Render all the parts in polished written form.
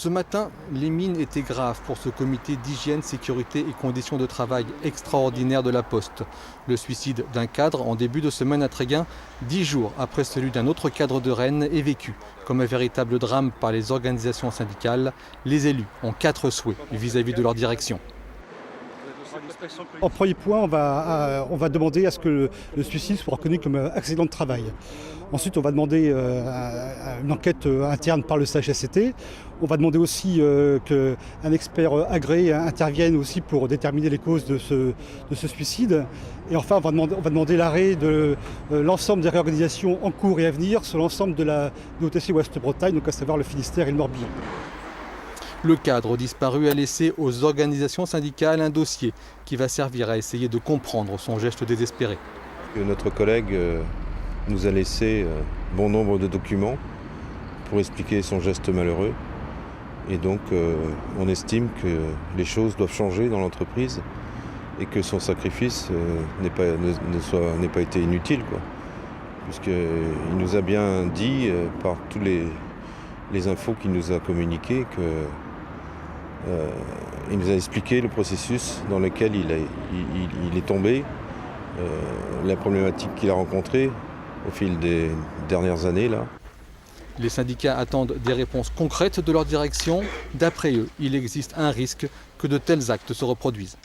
Ce matin, les mines étaient graves pour ce comité d'hygiène, sécurité et conditions de travail extraordinaire de la Poste. Le suicide d'un cadre en début de semaine à Tréguin, 10 jours après celui d'un autre cadre de Rennes, est vécu comme un véritable drame par les organisations syndicales. Les élus ont 4 souhaits vis-à-vis de leur direction. En premier point, on va demander à ce que le suicide soit reconnu comme un accident de travail. Ensuite, on va demander une enquête interne par le CHSCT. On va demander aussi qu'un expert agréé intervienne aussi pour déterminer les causes de ce suicide. Et enfin, on va demander l'arrêt de l'ensemble des réorganisations en cours et à venir sur l'ensemble de la OTC Ouest-Bretagne, donc à savoir le Finistère et le Morbihan. Le cadre disparu a laissé aux organisations syndicales un dossier qui va servir à essayer de comprendre son geste désespéré. Notre collègue nous a laissé bon nombre de documents pour expliquer son geste malheureux. Et donc on estime que les choses doivent changer dans l'entreprise et que son sacrifice n'ait pas été inutile, puisqu'il nous a bien dit par tous les infos qu'il nous a communiquées il nous a expliqué le processus dans lequel il est tombé, la problématique qu'il a rencontrée au fil des dernières années là. Les syndicats attendent des réponses concrètes de leur direction. D'après eux, il existe un risque que de tels actes se reproduisent.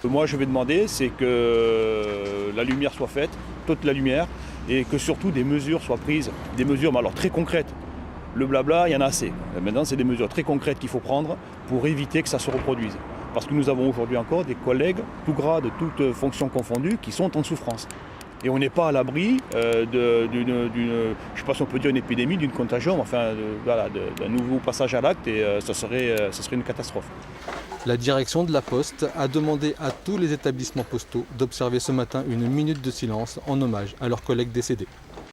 Moi, je vais demander, c'est que la lumière soit faite, toute la lumière, et que surtout des mesures soient prises, des mesures mais alors très concrètes. Le blabla, il y en a assez. Maintenant, c'est des mesures très concrètes qu'il faut prendre pour éviter que ça se reproduise. Parce que nous avons aujourd'hui encore des collègues, tout grades, toutes fonctions confondues, qui sont en souffrance. Et on n'est pas à l'abri d'une, je ne sais pas si on peut dire une épidémie, d'une contagion, enfin d'un nouveau passage à l'acte, et ça serait une catastrophe. La direction de la Poste a demandé à tous les établissements postaux d'observer ce matin une minute de silence en hommage à leurs collègues décédés.